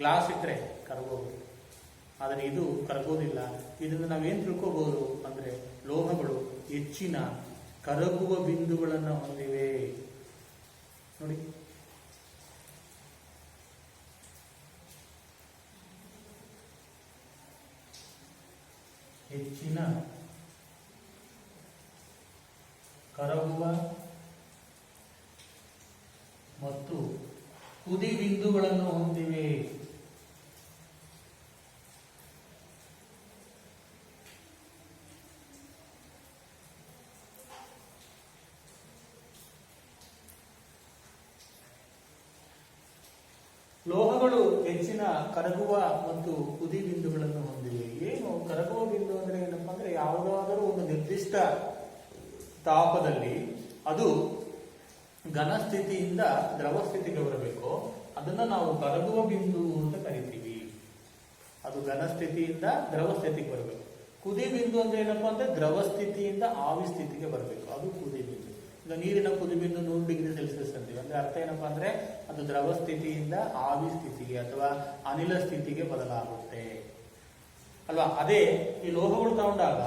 ಗ್ಲಾಸ್ ಇದ್ರೆ ಕರಗೋಗ್ಬಿಡು. ಆದರೆ ಇದು ಕರಗೋದಿಲ್ಲ. ಇದನ್ನು ನಾವೇನು ತಿಳ್ಕೋಬಹುದು ಅಂದರೆ ಲೋಹಗಳು ಹೆಚ್ಚಿನ ಕರಗುವ ಬಿಂದುಗಳನ್ನು ಹೊಂದಿವೆ. ನೋಡಿ, ಹೆಚ್ಚಿನ ಕರಗುವ ಮತ್ತು ಕುದಿ ಬಿಂದುಗಳನ್ನು ಹೊಂದಿವೆ. ಲೋಹಗಳು ಹೆಚ್ಚಿನ ಕರಗುವ ಮತ್ತು ಕುದಿ ಬಿಂದುಗಳನ್ನು ಹೊಂದಿವೆ. ಏನು ಕರಗುವ ಬಿಂದು ಅಂದ್ರೆ ಏನಪ್ಪಾ ಅಂದ್ರೆ ಯಾವುದಾದರೂ ಒಂದು ನಿರ್ದಿಷ್ಟ ತಾಪದಲ್ಲಿ ಅದು ಘನ ಸ್ಥಿತಿಯಿಂದ ದ್ರವ ಸ್ಥಿತಿಗೆ ಬರಬೇಕು. ಅದನ್ನ ನಾವು ಕರಗುವ ಬಿಂದು ಅಂತ ಕರಿತೀವಿ. ಅದು ಘನ ಸ್ಥಿತಿಯಿಂದ ದ್ರವ ಸ್ಥಿತಿಗೆ ಬರಬೇಕು. ಕುದಿ ಬಿಂದು ಅಂದ್ರೆ ಏನಪ್ಪಾ ಅಂದ್ರೆ ದ್ರವ ಸ್ಥಿತಿಯಿಂದ ಆವಿ ಸ್ಥಿತಿಗೆ ಬರಬೇಕು. ಅದು ಕುದಿ ಬಿಂದು. ಈಗ ನೀರಿನ ಕುದಿ ಬಿಂದು 100 ಡಿಗ್ರಿ ಸೆಲ್ಸಿಯಸ್ ಅಂತೀವಿ. ಅಂದ್ರೆ ಅರ್ಥ ಏನಪ್ಪಾ ಅಂದ್ರೆ ಅದು ದ್ರವ ಸ್ಥಿತಿಯಿಂದ ಆವಿ ಸ್ಥಿತಿಗೆ ಅಥವಾ ಅನಿಲ ಸ್ಥಿತಿಗೆ ಬದಲಾಗುತ್ತೆ ಅಲ್ವಾ. ಅದೇ ಈ ಲೋಹಗಳು ತಗೊಂಡಾಗ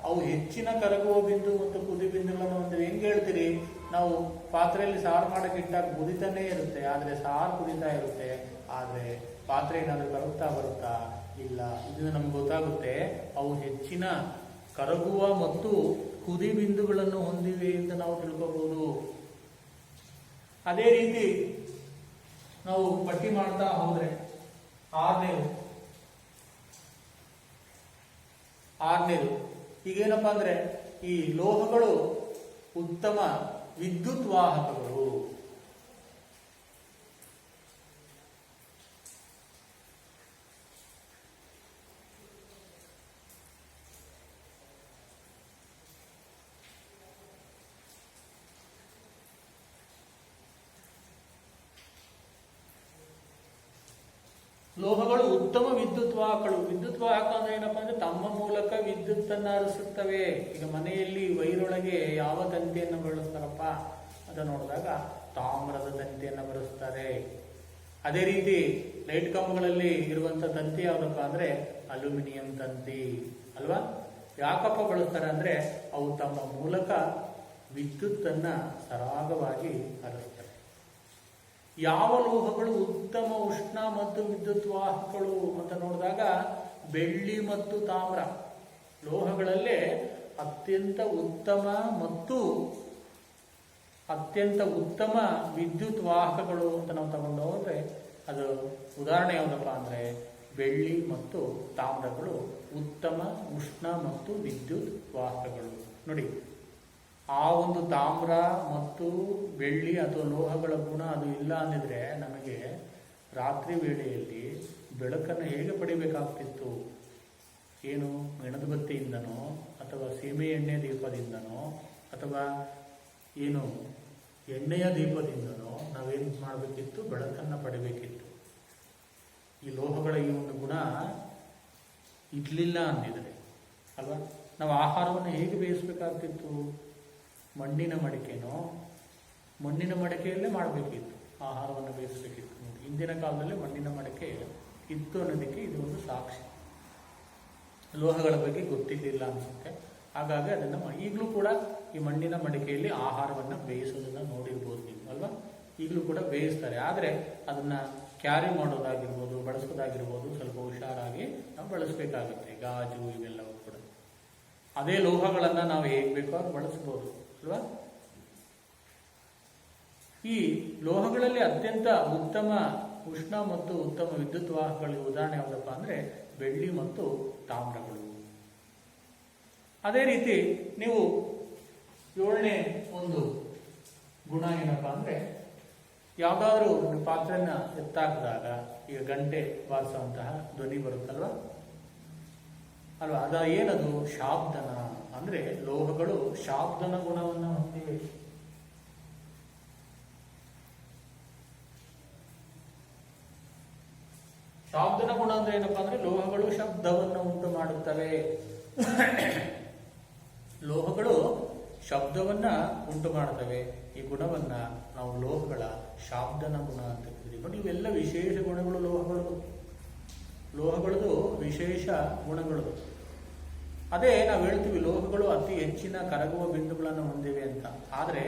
ಅವು ಹೆಚ್ಚಿನ ಕರಗುವ ಬಿಂದು ಮತ್ತು ಕುದಿ ಬಿಂದುಗಳನ್ನು ಹೊಂದಿವೆ. ಹೆಂಗ್ ಹೇಳ್ತೀರಿ, ನಾವು ಪಾತ್ರೆಯಲ್ಲಿ ಸಾರು ಮಾಡಕ್ಕೆ ಇಟ್ಟಾಗ ಕುದಿತಾನೇ ಇರುತ್ತೆ, ಆದ್ರೆ ಸಾರು ಕುದಿತಾ ಇರುತ್ತೆ, ಆದ್ರೆ ಪಾತ್ರೆ ಏನಾದ್ರೂ ಬರುತ್ತಾ ಇಲ್ಲ. ಇದು ನಮ್ಗೆ ಗೊತ್ತಾಗುತ್ತೆ ಅವು ಹೆಚ್ಚಿನ ಕರಗುವ ಮತ್ತು ಕುದಿ ಬಿಂದುಗಳನ್ನು ಹೊಂದಿವೆ ಅಂತ ನಾವು ತಿಳ್ಕೋಬಹುದು. ಅದೇ ರೀತಿ ನಾವು ಪಟ್ಟಿ ಮಾಡ್ತಾ ಹೋದ್ರೆ ಆರನೇದು ಈಗೇನಪ್ಪಾ ಅಂದ್ರೆ ಈ ಲೋಹಗಳು ಉತ್ತಮ ವಿದ್ಯುತ್ ವಾಹಕಗಳು. ಲೋಹಗಳು ಉತ್ತಮ ವಿದ್ಯುತ್ ವಾಹಕಗಳು. ವಿದ್ಯುತ್ ವಾಹಕ ಅಂದ್ರೆ ಏನಪ್ಪಾ ಅಂದ್ರೆ ತಮ್ಮ ಮೂಲಕ ವಿದ್ಯುತ್ತನ್ನು ಹರಿಸುತ್ತವೆ. ಈಗ ಮನೆಯಲ್ಲಿ ವೈರೊಳಗೆ ಯಾವ ತಂತಿಯನ್ನು ಬಳಸ್ತಾರಪ್ಪ ಅಂತ ನೋಡಿದಾಗ ತಾಮ್ರದ ತಂತಿಯನ್ನು ಬಳಸ್ತಾರೆ. ಅದೇ ರೀತಿ ಲೈಟ್ ಕಂಬಗಳಲ್ಲಿ ಇರುವಂತ ತಂತಿ ಯಾವ್ದಪ್ಪ ಅಂದ್ರೆ ಅಲ್ಯೂಮಿನಿಯಂ ತಂತಿ ಅಲ್ವಾ. ಯಾಕಪ್ಪ ಬಳಸ್ತಾರೆ ಅಂದ್ರೆ ಅವು ತಮ್ಮ ಮೂಲಕ ವಿದ್ಯುತ್ತನ್ನ ಸರಾಗವಾಗಿ ಹರಿಸ್ತಾರೆ. ಯಾವ ಲೋಹಗಳು ಉತ್ತಮ ಉಷ್ಣ ಮತ್ತು ವಿದ್ಯುತ್ ವಾಹಕಗಳು ಅಂತ ನೋಡಿದಾಗ ಬೆಳ್ಳಿ ಮತ್ತು ತಾಮ್ರ ಲೋಹಗಳಲ್ಲೇ ಅತ್ಯಂತ ಉತ್ತಮ ವಿದ್ಯುತ್ ವಾಹಕಗಳು ಅಂತ ನಾವು ತಗೊಂಡು ಹೋದ್ರೆ ಅದು ಉದಾಹರಣೆ ಯಾವುದಪ್ಪ ಅಂದ್ರೆ ಬೆಳ್ಳಿ ಮತ್ತು ತಾಮ್ರಗಳು ಉತ್ತಮ ಉಷ್ಣ ಮತ್ತು ವಿದ್ಯುತ್ ವಾಹಕಗಳು. ನೋಡಿ, ಆ ಒಂದು ತಾಮ್ರ ಮತ್ತು ಬೆಳ್ಳಿ ಅಥವಾ ಲೋಹಗಳ ಗುಣ ಅದು ಇಲ್ಲ ಅಂದಿದ್ರೆ ನಮಗೆ ರಾತ್ರಿ ವೇಳೆಯಲ್ಲಿ ಬೆಳಕನ್ನು ಹೇಗೆ ಪಡಿಬೇಕಾಗ್ತಿತ್ತು? ಏನು ಮೆಣದಬತ್ತಿಯಿಂದನೋ ಅಥವಾ ಸೀಮೆ ಎಣ್ಣೆ ದೀಪದಿಂದನೋ ಅಥವಾ ಏನು ಎಣ್ಣೆಯ ದೀಪದಿಂದನೋ ನಾವೇನು ಮಾಡಬೇಕಿತ್ತು? ಬೆಳಕನ್ನು ಪಡಿಬೇಕಿತ್ತು. ಈ ಲೋಹಗಳ ಈ ಒಂದು ಗುಣ ಇರ್ಲಿಲ್ಲ ಅಂದಿದ್ರೆ ಅಲ್ವಾ, ನಾವು ಆಹಾರವನ್ನು ಹೇಗೆ ಬೇಯಿಸಬೇಕಾಗ್ತಿತ್ತು? ಮಣ್ಣಿನ ಮಡಿಕೆಯಲ್ಲೇ ಮಾಡಬೇಕಿತ್ತು, ಆಹಾರವನ್ನು ಬೇಯಿಸಬೇಕಿತ್ತು. ಹಿಂದಿನ ಕಾಲದಲ್ಲಿ ಮಣ್ಣಿನ ಮಡಿಕೆ ಇತ್ತು ಅನ್ನೋದಕ್ಕೆ ಇದು ಒಂದು ಸಾಕ್ಷಿ. ಲೋಹಗಳ ಬಗ್ಗೆ ಗೊತ್ತಿರಲಿಲ್ಲ ಅನ್ಸುತ್ತೆ, ಹಾಗಾಗಿ ಅದನ್ನು ಈಗಲೂ ಕೂಡ ಈ ಮಣ್ಣಿನ ಮಡಿಕೆಯಲ್ಲಿ ಆಹಾರವನ್ನು ಬೇಯಿಸೋದನ್ನ ನೋಡಿರ್ಬೋದು ನೀವು ಅಲ್ವಾ. ಈಗಲೂ ಕೂಡ ಬೇಯಿಸ್ತಾರೆ, ಆದರೆ ಅದನ್ನ ಕ್ಯಾರಿ ಮಾಡೋದಾಗಿರ್ಬೋದು, ಬಳಸೋದಾಗಿರ್ಬೋದು ಸ್ವಲ್ಪ ಹುಷಾರಾಗಿ ನಾವು ಬಳಸಬೇಕಾಗುತ್ತೆ. ಗಾಜು ಇವೆಲ್ಲವೂ ಕೂಡ ಅದೇ ಲೋಹಗಳನ್ನು ನಾವು ಹೇಗೆ ಬೇಕೋ ಅದು ಬಳಸ್ಬೋದು ಅಲ್ವಾ. ಈ ಲೋಹಗಳಲ್ಲಿ ಅತ್ಯಂತ ಉತ್ತಮ ಉಷ್ಣ ಮತ್ತು ಉತ್ತಮ ವಿದ್ಯುತ್ ವಾಹಕಗಳಿಗೆ ಉದಾಹರಣೆ ಯಾವುದಪ್ಪ ಅಂದ್ರೆ ಬೆಳ್ಳಿ ಮತ್ತು ತಾಮ್ರಗಳು. ಅದೇ ರೀತಿ ನೀವು 7ನೇ ಒಂದು ಗುಣ ಏನಪ್ಪಾ ಅಂದ್ರೆ ಯಾವ್ದಾದ್ರು ಒಂದು ಪಾತ್ರೆನ ಎತ್ತಾಕಿದಾಗ ಈಗ ಗಂಟೆ ಬಾರಿಸುವಂತಹ ಧ್ವನಿ ಬರುತ್ತಲ್ವಾ ಅಲ್ವಾ, ಅದ ಏನದು? ಶಾಬ್ದನ. ಅಂದ್ರೆ ಲೋಹಗಳು ಶಾಬ್ದನ ಗುಣವನ್ನು ಹೊಂದಿವೆ. ಶಾಬ್ದನ ಗುಣ ಅಂದ್ರೆ ಏನಪ್ಪಾ ಅಂದ್ರೆ ಲೋಹಗಳು ಶಬ್ದವನ್ನು ಉಂಟು ಮಾಡುತ್ತವೆ. ಲೋಹಗಳು ಶಬ್ದವನ್ನ ಉಂಟು ಮಾಡ್ತವೆ. ಈ ಗುಣವನ್ನ ನಾವು ಲೋಹಗಳ ಶಾಬ್ದನ ಗುಣ ಅಂತ ಕರಿತೀವಿ. ನೋಡಿ, ಇವೆಲ್ಲ ವಿಶೇಷ ಗುಣಗಳು ಲೋಹಗಳದು ವಿಶೇಷ ಗುಣಗಳು. ಅದೇ ನಾವು ಹೇಳ್ತೀವಿ ಲೋಹಗಳು ಅತಿ ಹೆಚ್ಚಿನ ಕರಗುವ ಬಿಂದುಗಳನ್ನು ಹೊಂದಿವೆ ಅಂತ. ಆದರೆ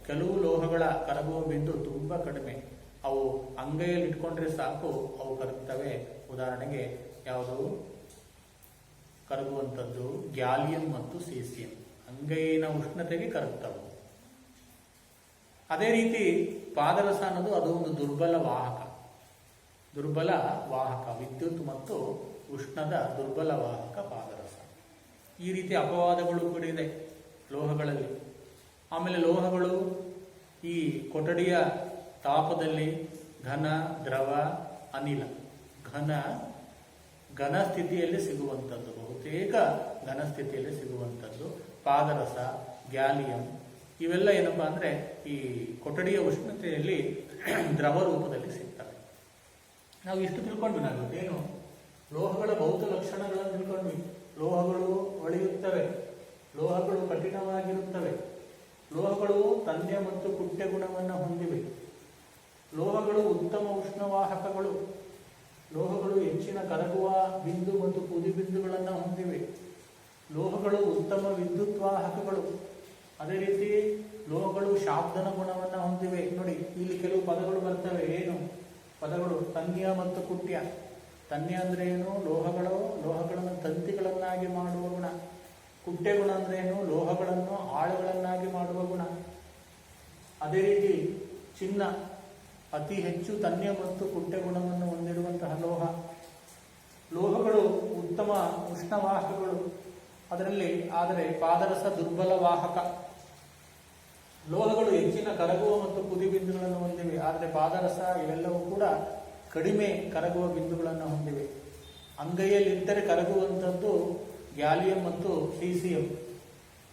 ಕೆಲವು ಲೋಹಗಳ ಕರಗುವ ಬಿಂದು ತುಂಬಾ ಕಡಿಮೆ. ಅವು ಅಂಗೈಯಲ್ಲಿ ಇಟ್ಕೊಂಡ್ರೆ ಸಾಕು, ಅವು ಕರಗ್ತವೆ. ಉದಾಹರಣೆಗೆ ಯಾವುದು ಕರಗುವಂಥದ್ದು? ಗ್ಯಾಲಿಯಂ ಮತ್ತು ಸೀಸಿಯಂ ಅಂಗೈನ ಉಷ್ಣತೆಗೆ ಕರಗ್ತವೆ. ಅದೇ ರೀತಿ ಪಾದರಸ ಅನ್ನೋದು ಅದು ಒಂದು ದುರ್ಬಲ ವಾಹಕ, ವಿದ್ಯುತ್ ಮತ್ತು ಉಷ್ಣದ ದುರ್ಬಲ ವಾಹಕ ಪಾದರಸ. ಈ ರೀತಿ ಅಪವಾದಗಳು ಕೂಡ ಇದೆ ಲೋಹಗಳಲ್ಲಿ. ಆಮೇಲೆ ಲೋಹಗಳು ಈ ಕೊಠಡಿಯ ತಾಪದಲ್ಲಿ ಘನ, ದ್ರವ, ಅನಿಲ, ಘನ ಸ್ಥಿತಿಯಲ್ಲಿ ಸಿಗುವಂಥದ್ದು, ಬಹುತೇಕ ಘನ ಸ್ಥಿತಿಯಲ್ಲಿ ಸಿಗುವಂಥದ್ದು ಪಾದರಸ, ಗ್ಯಾಲಿಯಂ. ಇವೆಲ್ಲ ಏನಪ್ಪಾ ಅಂದ್ರೆ ಈ ಕೊಠಡಿಯ ಉಷ್ಣತೆಯಲ್ಲಿ ದ್ರವ ರೂಪದಲ್ಲಿ ಸಿಗ್ತವೆ. ನಾವು ಇಷ್ಟು ತಿಳ್ಕೊಂಡ್ವಿ. ನಾವು ಏನು ಲೋಹಗಳ ಭೌತ ಲಕ್ಷಣಗಳನ್ನು ತಿಳ್ಕೊಂಡ್ವಿ. ಲೋಹಗಳು ಒಳೆಯುತ್ತವೆ, ಲೋಹಗಳು ಕಠಿಣವಾಗಿರುತ್ತವೆ, ಲೋಹಗಳು ತನ್ಯ ಮತ್ತು ಕುಟ್ಯ ಗುಣವನ್ನು ಹೊಂದಿವೆ, ಲೋಹಗಳು ಉತ್ತಮ ಉಷ್ಣವಾಹಕಗಳು, ಲೋಹಗಳು ಹೆಚ್ಚಿನ ಕರಗುವ ಬಿಂದು ಮತ್ತು ಕುದಿ ಬಿಂದುಗಳನ್ನು ಹೊಂದಿವೆ, ಲೋಹಗಳು ಉತ್ತಮ ವಿದ್ಯುತ್ ವಾಹಕಗಳು. ಅದೇ ರೀತಿ ಲೋಹಗಳು ಶಾಬ್ದನ ಗುಣವನ್ನು ಹೊಂದಿವೆ. ನೋಡಿ, ಇಲ್ಲಿ ಕೆಲವು ಪದಗಳು ಬರ್ತವೆ. ಏನು ಪದಗಳು? ತನ್ಯ ಮತ್ತು ಕುಟ್ಯ. ತನ್ಯ ಅಂದ್ರೆ ಏನು? ಲೋಹಗಳನ್ನು ತಂತಿಗಳನ್ನಾಗಿ ಮಾಡುವ ಗುಣ. ಕುಟ್ಯ ಗುಣ ಅಂದ್ರೆ ಏನು? ಲೋಹಗಳನ್ನು ಆಳುಗಳನ್ನಾಗಿ ಮಾಡುವ ಗುಣ. ಅದೇ ರೀತಿ ಚಿನ್ನ ಅತಿ ಹೆಚ್ಚು ತನ್ಯ ಮತ್ತು ಕುಟ್ಯ ಗುಣವನ್ನು ಹೊಂದಿರುವಂತಹ ಲೋಹಗಳು ಉತ್ತಮ ಉಷ್ಣವಾಹಕಗಳು. ಆದರೆ ಪಾದರಸ ದುರ್ಬಲ ವಾಹಕ. ಲೋಹಗಳು ಹೆಚ್ಚಿನ ಕರಗುವ ಮತ್ತು ಕುದಿ ಬಿಂದುಗಳನ್ನು ಹೊಂದಿವೆ, ಆದರೆ ಪಾದರಸ ಇವೆಲ್ಲವೂ ಕೂಡ ಕಡಿಮೆ ಕರಗುವ ಬಿಂದುಗಳನ್ನು ಹೊಂದಿವೆ. ಅಂಗೈಯಲ್ಲಿದ್ದರೆ ಕರಗುವಂಥದ್ದು ಗ್ಯಾಲಿಯಂ ಮತ್ತು ಸೀಸಿಯಂ.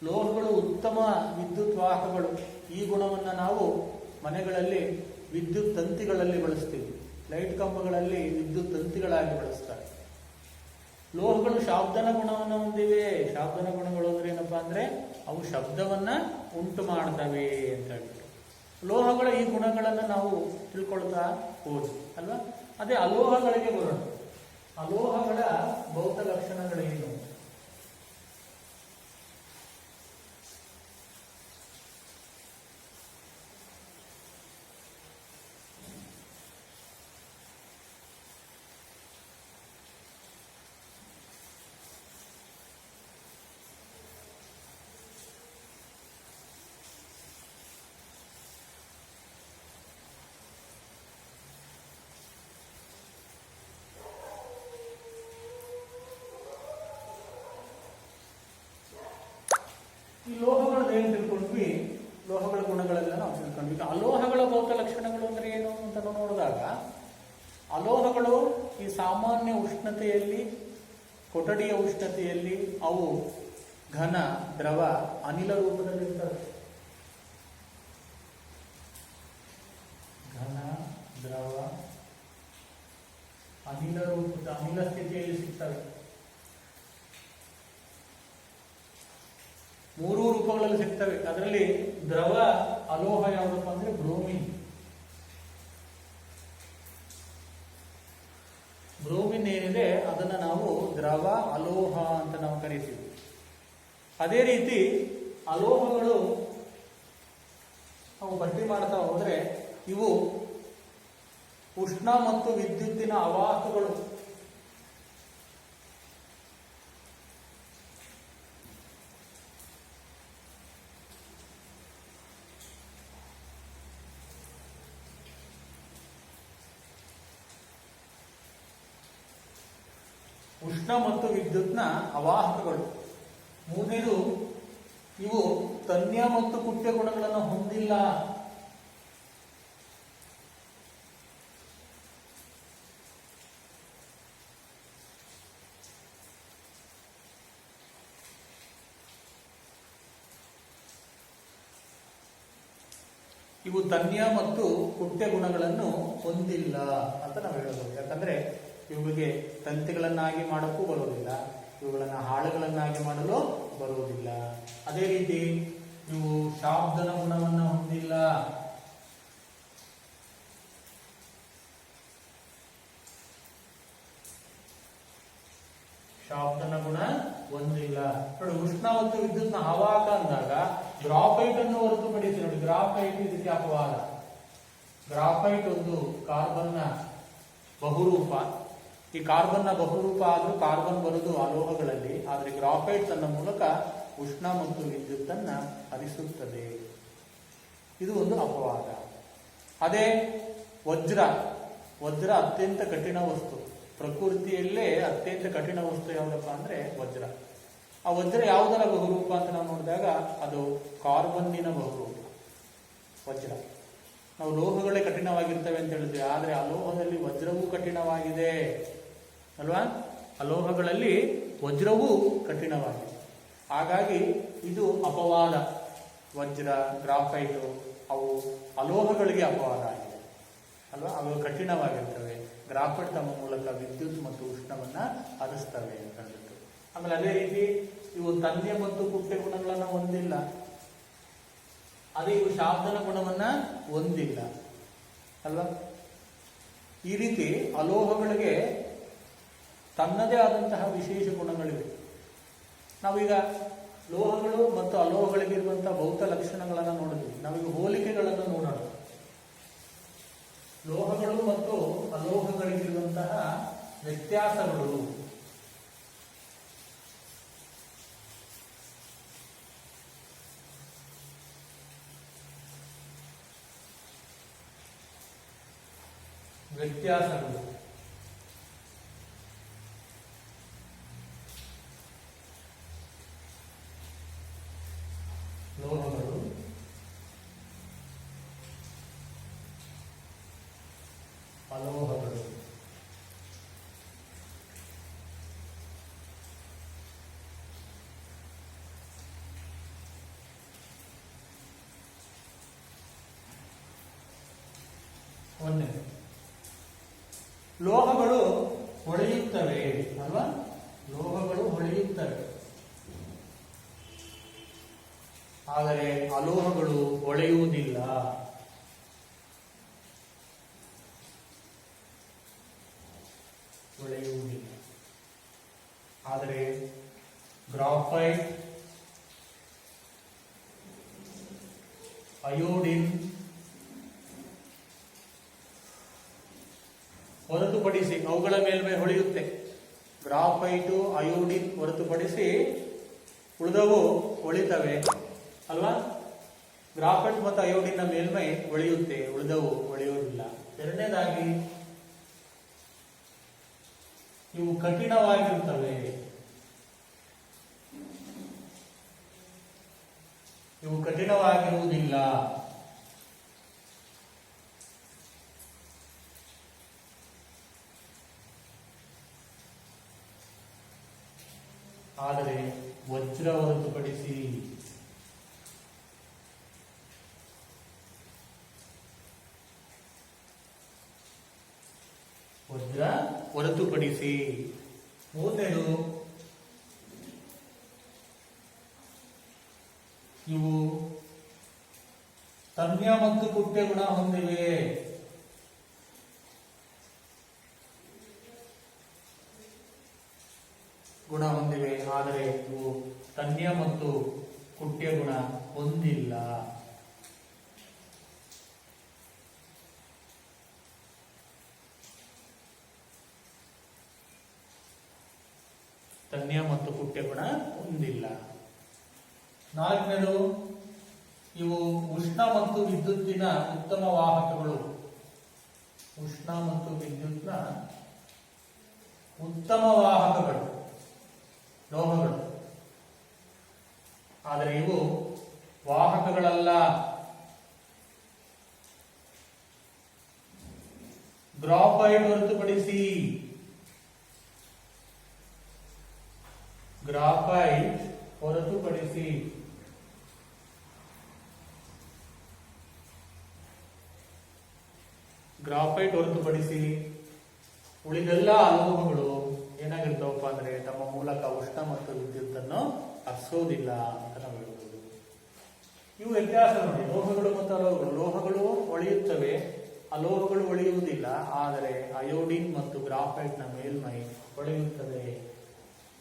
ಲೋಹಗಳು ಉತ್ತಮ ವಿದ್ಯುತ್ ವಾಹಕಗಳು. ಈ ಗುಣವನ್ನು ನಾವು ಮನೆಗಳಲ್ಲಿ ವಿದ್ಯುತ್ ತಂತಿಗಳಲ್ಲಿ ಬಳಸ್ತೀವಿ. ಲೈಟ್ ಕಂಬಗಳಲ್ಲಿ ವಿದ್ಯುತ್ ತಂತಿಗಳಾಗಿ ಬಳಸ್ತಾರೆ. ಲೋಹಗಳು ಶಾಬ್ದನ ಗುಣವನ್ನು ಹೊಂದಿವೆ. ಶಾಬ್ದನ ಗುಣಗಳು ಅಂದ್ರೆ ಏನಪ್ಪಾ ಅಂದ್ರೆ ಅವು ಶಬ್ದವನ್ನ ಉಂಟು ಮಾಡ್ತವೆ ಅಂತ ಹೇಳ್ಬಿಟ್ಟು. ಲೋಹಗಳ ಈ ಗುಣಗಳನ್ನು ನಾವು ತಿಳ್ಕೊಳ್ತಾ ಹೋದ್ವಿ ಅಲ್ವಾ. ಅದೇ ಅಲೋಹಗಳಿಗೆ ಬರೋಣ. ಅಲೋಹಗಳ ಭೌತ ಲಕ್ಷಣಗಳೇನು? ಈ ಲೋಹಗಳನ್ನ ಏನು ತಿಳ್ಕೊಂಡ್ವಿ? ಲೋಹಗಳ ಗುಣಗಳೆಲ್ಲ ನಾವು ತಿಳ್ಕೊಂಡ್ವಿ. ಅಲೋಹಗಳ ಭೌತ ಲಕ್ಷಣಗಳು ಅಂದ್ರೆ ಏನು ಅಂತ ನೋಡಿದಾಗ, ಅಲೋಹಗಳು ಈ ಸಾಮಾನ್ಯ ಉಷ್ಣತೆಯಲ್ಲಿ, ಕೊಠಡಿಯ ಉಷ್ಣತೆಯಲ್ಲಿ ಅವು ಘನ, ದ್ರವ, ಅನಿಲ ರೂಪದಲ್ಲಿರ್ತವೆ. ಘನ, ದ್ರವ, ಅನಿಲ ಸ್ಥಿತಿಯಲ್ಲಿ ಸಿಗ್ತವೆ. ಮೂರೂ ರೂಪಗಳಲ್ಲಿ ಸಿಗ್ತವೆ. ಅದರಲ್ಲಿ ದ್ರವ ಅಲೋಹ ಯಾವುದಪ್ಪ ಅಂದ್ರೆ ಬ್ರೋಮಿನ್. ಬ್ರೋಮಿನ್ ಏನಿದೆ ಅದನ್ನ ನಾವು ದ್ರವ ಅಲೋಹ ಅಂತ ನಾವು ಕರಿತೀವಿ. ಅದೇ ರೀತಿ ಅಲೋಹಗಳು ನಾವು ಪಟ್ಟಿ ಮಾಡ್ತಾ ಹೋದ್ರೆ ಇವು ಉಷ್ಣ ಮತ್ತು ವಿದ್ಯುತ್ತಿನ ಅವಾಹಕಗಳು. ಉಷ್ಣ ಮತ್ತು ವಿದ್ಯುತ್ನ ಅವಾಹಕಗಳು. ಮೂರನೇದು, ಇವು ತನ್ಯ ಮತ್ತು ಕುಟ್ಯ ಗುಣಗಳನ್ನು ಹೊಂದಿಲ್ಲ. ಇವು ತನ್ಯ ಮತ್ತು ಕುಟ್ಯ ಗುಣಗಳನ್ನು ಹೊಂದಿಲ್ಲ ಅಂತ ನಾವು ಹೇಳಬಹುದು. ಯಾಕಂದ್ರೆ ಇವುಗಳಿಗೆ ತಂತಿಗಳನ್ನಾಗಿ ಮಾಡೋಕ್ಕೂ ಬರುವುದಿಲ್ಲ, ಇವುಗಳನ್ನು ಹಾಳುಗಳನ್ನಾಗಿ ಮಾಡಲು ಬರುವುದಿಲ್ಲ. ಅದೇ ರೀತಿ ಇವು ಶಾಬ್ದನ ಗುಣವನ್ನು ಹೊಂದಿಲ್ಲ. ಶಾಬ್ದನ ಗುಣ ಹೊಂದಿಲ್ಲ. ನೋಡಿ, ಉಷ್ಣ ಮತ್ತು ವಿದ್ಯುತ್ನ ಅವಾಹಕ ಅಂದಾಗ ಗ್ರಾಫೈಟ್ ಅನ್ನು ಹೊರತುಪಡಿಸಿ ನೋಡಿ, ಗ್ರಾಫೈಟ್ ಇದಕ್ಕೆ ಅಪವಾದ. ಗ್ರಾಫೈಟ್ ಒಂದು ಕಾರ್ಬನ್ನ ಬಹುರೂಪ. ಈ ಕಾರ್ಬನ್ನ ಬಹುರೂಪ ಆದ್ರೂ ಕಾರ್ಬನ್ ಬರುವುದು ಅಲೋಹಗಳಲ್ಲಿ, ಆದರೆ ಗ್ರಾಫೈಟ್ ತನ್ನ ಮೂಲಕ ಉಷ್ಣ ಮತ್ತು ವಿದ್ಯುತ್ತನ್ನ ಹರಿಸುತ್ತದೆ. ಇದು ಒಂದು ಅಪವಾದ. ಅದೇ ವಜ್ರ ಅತ್ಯಂತ ಕಠಿಣ ವಸ್ತು. ಪ್ರಕೃತಿಯಲ್ಲೇ ಅತ್ಯಂತ ಕಠಿಣ ವಸ್ತು ಯಾವುದಪ್ಪ ಅಂದ್ರೆ ವಜ್ರ. ಆ ವಜ್ರ ಯಾವುದರ ಬಹುರೂಪ ಅಂತ ನಾವು ನೋಡಿದಾಗ ಅದು ಕಾರ್ಬನ್ನಿನ ಬಹುರೂಪ ವಜ್ರ. ನಾವು ಲೋಹಗಳೇ ಕಠಿಣವಾಗಿರ್ತವೆ ಅಂತ ಹೇಳಿದ್ವಿ, ಆದರೆ ಅಲೋಹದಲ್ಲಿ ವಜ್ರವೂ ಕಠಿಣವಾಗಿದೆ ಅಲ್ವಾ? ಅಲೋಹಗಳಲ್ಲಿ ವಜ್ರವೂ ಕಠಿಣವಾಗಿದೆ. ಹಾಗಾಗಿ ಇದು ಅಪವಾದ. ವಜ್ರ, ಗ್ರಾಫೈಟು ಅವು ಅಲೋಹಗಳಿಗೆ ಅಪವಾದ ಆಗಿದೆ ಅಲ್ವಾ? ಅವು ಕಠಿಣವಾಗಿರ್ತವೆ. ಗ್ರಾಫೈಟ್ ತಮ್ಮ ಮೂಲಕ ವಿದ್ಯುತ್ ಮತ್ತು ಉಷ್ಣವನ್ನ ಹರಿಸ್ತವೆ ಅಂತ ಹೇಳಿದ್ರು. ಆಮೇಲೆ ಅದೇ ರೀತಿ ಇವು ತನ್ಯ ಮತ್ತು ಕುಟ್ಟೆ ಗುಣಗಳನ್ನ ಹೊಂದಿಲ್ಲ. ಅದೇ ಇವು ಶಾಬ್ದನ ಗುಣವನ್ನ ಹೊಂದಿಲ್ಲ ಅಲ್ವಾ? ಈ ರೀತಿ ಅಲೋಹಗಳಿಗೆ ತನ್ನದೇ ಆದಂತಹ ವಿಶೇಷ ಗುಣಗಳಿವೆ. ನಾವೀಗ ಲೋಹಗಳು ಮತ್ತು ಅಲೋಹಗಳಿಗಿರುವಂತಹ ಭೌತ ಲಕ್ಷಣಗಳನ್ನು ನೋಡಿದ್ವಿ. ನಾವೀಗ ಹೋಲಿಕೆಗಳನ್ನು ನೋಡೋಣ. ಲೋಹಗಳು ಮತ್ತು ಅಲೋಹಗಳಿಗಿರುವಂತಹ ವ್ಯತ್ಯಾಸಗಳು. ಲೋಹಗಳು ಅಲೋಹಗಳು. ಒಂದೇ ಲೋಹಗಳು ಹೊಳೆಯುತ್ತವೆ ಅಲ್ವಾ? ಲೋಹಗಳು ಹೊಳೆಯುತ್ತವೆ, ಆದರೆ ಅಲೋಹಗಳು ಹೊಳೆಯುವುದಿಲ್ಲ. ಆದರೆ ಗ್ರಾಫೈಟ್, ಅಯೋಡಿನ್ ಹೊರತುಪಡಿಸಿ ಅವುಗಳ ಮೇಲ್ಮೈ ಹೊಳೆಯುತ್ತೆ. ಗ್ರಾಫೈಟು, ಅಯೋಡಿನ್ ಹೊರತುಪಡಿಸಿ ಉಳಿದವು ಹೊಳಿತವೆ ಅಲ್ವಾ? ಗ್ರಾಫೈಟ್ ಮತ್ತು ಅಯೋಡಿನ್ನ ಮೇಲ್ಮೈ ಹೊಳೆಯುತ್ತೆ, ಉಳಿದವು ಹೊಳೆಯುವುದಿಲ್ಲ. ಎರಡನೇದಾಗಿ ಇವು ಕಠಿಣವಾಗಿರುತ್ತವೆ. ಇವು ಕಠಿಣವಾಗಿರುವುದಿಲ್ಲ. ಆದರೆ ವಜ್ರ ಹೊರತುಪಡಿಸಿ ಮೂರನೇದು ಇವು ತನ್ಯ ಮತ್ತು ಕುಟ್ಟೆ ಗುಣ ಹೊಂದಿವೆ. ಆದರೆ ಇವು ತನ್ಯ ಮತ್ತು ಕುಟ್ಯ ಗುಣ ಹೊಂದಿಲ್ಲ. ತನ್ಯ ಮತ್ತು ಕುಟ್ಯ ಗುಣ ಹೊಂದಿಲ್ಲ. ನಾಲ್ಕನೇದು ಇವು ಉಷ್ಣ ಮತ್ತು ವಿದ್ಯುತ್ತಿನ ಉತ್ತಮ ವಾಹಕಗಳು. ಉಷ್ಣ ಮತ್ತು ವಿದ್ಯುತ್ನ ಉತ್ತಮ ವಾಹಕಗಳು ಲೋಹಗಳು, ಆದರೆ ಇವು ವಾಹಕಗಳಲ್ಲ. ಗ್ರಾಫೈಟ್ ಹೊರತುಪಡಿಸಿ ಗ್ರಾಫೈಟ್ ಹೊರತುಪಡಿಸಿ ಉಳಿದೆಲ್ಲ ಅಲೋಹಗಳು ಏನಾಗಿರ್ತಾವಪ್ಪ ಅಂದ್ರೆ ತಮ್ಮ ಮೂಲಕ ಉಷ್ಣ ಮತ್ತು ವಿದ್ಯುತ್ತನ್ನು ಹರಿಸೋದಿಲ್ಲ ಅಂತ ನಾವು ಹೇಳ್ಬೋದು. ಇವು ವ್ಯತ್ಯಾಸ ನೋಡಿ. ಲೋಹಗಳು ಮತ್ತು ಅಲೋಹಗಳು. ಲೋಹಗಳು ಒಳೆಯುತ್ತವೆ, ಅಲೋಹಗಳು ಒಳೆಯುವುದಿಲ್ಲ. ಆದರೆ ಅಯೋಡಿನ್ ಮತ್ತು ಗ್ರಾಫೈಟ್ನ ಮೇಲ್ಮೈ ಒಳೆಯುತ್ತದೆ.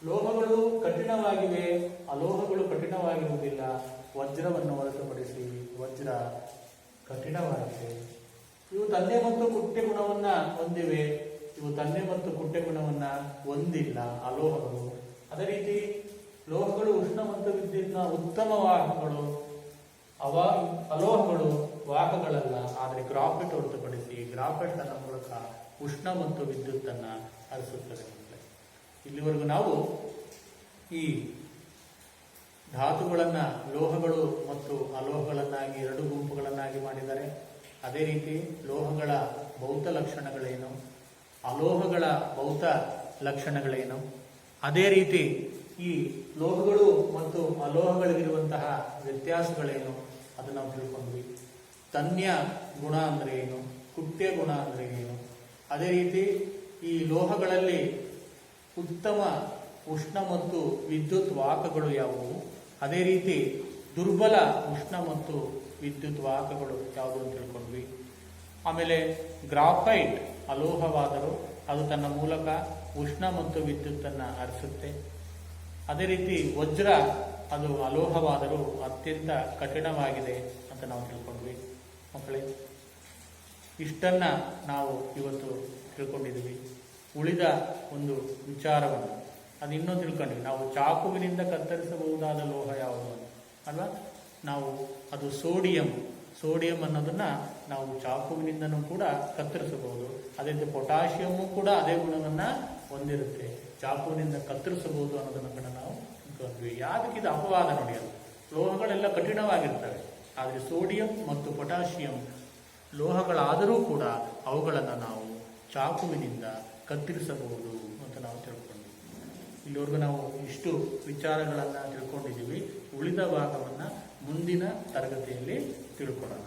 ಲೋಹಗಳು ಕಠಿಣವಾಗಿವೆ, ಅಲೋಹಗಳು ಕಠಿಣವಾಗಿರುವುದಿಲ್ಲ. ವಜ್ರವನ್ನು ಹೊರತುಪಡಿಸಿ ವಜ್ರ ಕಠಿಣವಾಗಿದೆ. ಇವು ತನ್ನೆ ಮತ್ತು ಕುಟ್ಟೆ ಗುಣವನ್ನ ಹೊಂದಿವೆ, ಇವು ತನ್ನೆ ಮತ್ತು ಕುಟ್ಟೆ ಗುಣವನ್ನ ಹೊಂದಿಲ್ಲ ಅಲೋಹಗಳು. ಅದೇ ರೀತಿ ಲೋಹಗಳು ಉಷ್ಣ ಮತ್ತು ವಿದ್ಯುತ್ನ ಉತ್ತಮ ವಾಹಕಗಳು, ಅಲೋಹಗಳು ವಾಹಕಗಳಲ್ಲ. ಆದರೆ ಗ್ರಾಫೈಟ್ ಹೊರತುಪಡಿಸಿ ಗ್ರಾಫೈಟ್ ತನ್ನ ಮೂಲಕ ಉಷ್ಣ ಮತ್ತು ವಿದ್ಯುತ್ತನ್ನ ಹರಿಸುತ್ತದೆ. ಇಲ್ಲಿವರೆಗೂ ನಾವು ಈ ಧಾತುಗಳನ್ನ ಲೋಹಗಳು ಮತ್ತು ಅಲೋಹಗಳನ್ನಾಗಿ ಎರಡು ಗುಂಪುಗಳನ್ನಾಗಿ ಮಾಡಿದ್ದಾರೆ. ಅದೇ ರೀತಿ ಲೋಹಗಳ ಭೌತ ಲಕ್ಷಣಗಳೇನು, ಅಲೋಹಗಳ ಭೌತ ಲಕ್ಷಣಗಳೇನು, ಅದೇ ರೀತಿ ಈ ಲೋಹಗಳು ಮತ್ತು ಅಲೋಹಗಳಿಗಿರುವಂತಹ ವ್ಯತ್ಯಾಸಗಳೇನು ಅದು ನಾವು ತಿಳ್ಕೊಂಡ್ವಿ. ತನ್ಯ ಗುಣ ಅಂದ್ರೆ ಏನು, ಕುಟ್ಯ ಗುಣ ಅಂದ್ರೆ ಏನು, ಅದೇ ರೀತಿ ಈ ಲೋಹಗಳಲ್ಲಿ ಉತ್ತಮ ಉಷ್ಣ ಮತ್ತು ವಿದ್ಯುತ್ ವಾಹಕಗಳು ಯಾವುವು, ಅದೇ ರೀತಿ ದುರ್ಬಲ ಉಷ್ಣ ಮತ್ತು ವಿದ್ಯುತ್ ವಾಹಕಗಳು ಯಾವುದು ಅಂತ ತಿಳ್ಕೊಂಡ್ವಿ. ಆಮೇಲೆ ಗ್ರಾಫೈಟ್ ಅಲೋಹವಾದರೂ ಅದು ತನ್ನ ಮೂಲಕ ಉಷ್ಣ ಮತ್ತು ವಿದ್ಯುತ್ತನ್ನು ಹರಿಸುತ್ತೆ. ಅದೇ ರೀತಿ ವಜ್ರ ಅದು ಅಲೋಹವಾದರೂ ಅತ್ಯಂತ ಕಠಿಣವಾಗಿದೆ ಅಂತ ನಾವು ತಿಳ್ಕೊಂಡ್ವಿ. ಮಕ್ಕಳೇ, ಇಷ್ಟನ್ನ ನಾವು ಇವತ್ತು ತಿಳ್ಕೊಂಡಿದ್ವಿ. ಉಳಿದ ಒಂದು ವಿಚಾರವನ್ನು ಅದು ಇನ್ನೂ ತಿಳ್ಕೊಂಡ್ವಿ. ನಾವು ಚಾಕುವಿನಿಂದ ಕತ್ತರಿಸಬಹುದಾದ ಲೋಹ ಯಾವುದು ಅಲ್ವಾ? ನಾವು ಅದು ಸೋಡಿಯಂ ಅನ್ನೋದನ್ನ ನಾವು ಚಾಕುವಿನಿಂದನೂ ಕೂಡ ಕತ್ತರಿಸಬಹುದು. ಅದೇ ರೀತಿ ಪೊಟ್ಯಾಷಿಯಮ್ಮು ಕೂಡ ಅದೇ ಗುಣವನ್ನ ಹೊಂದಿರುತ್ತೆ, ಚಾಕುವಿನಿಂದ ಕತ್ತರಿಸಬಹುದು ಅನ್ನೋದನ್ನು ಕೂಡ ನಾವು ತಿಳ್ಕೊಂಡ್ವಿ. ಯಾವ್ದಕ್ಕೆ ಇದು ಅಪವಾದ ನೋಡಿ. ಅದು ಲೋಹಗಳೆಲ್ಲ ಕಠಿಣವಾಗಿರ್ತವೆ, ಆದರೆ ಸೋಡಿಯಂ ಮತ್ತು ಪೊಟ್ಯಾಷಿಯಂ ಲೋಹಗಳಾದರೂ ಕೂಡ ಅವುಗಳನ್ನು ನಾವು ಚಾಕುವಿನಿಂದ ಕತ್ತರಿಸಬಹುದು ಅಂತ ನಾವು ತಿಳ್ಕೊಂಡ್ವಿ. ಇಲ್ಲಿವರೆಗೂ ನಾವು ಇಷ್ಟು ವಿಚಾರಗಳನ್ನು ತಿಳ್ಕೊಂಡಿದ್ದೀವಿ. ಉಳಿದ ಭಾಗವನ್ನು ಮುಂದಿನ ತರಗತಿಯಲ್ಲಿ ತಿಳ್ಕೊಳ್ಳೋಣ.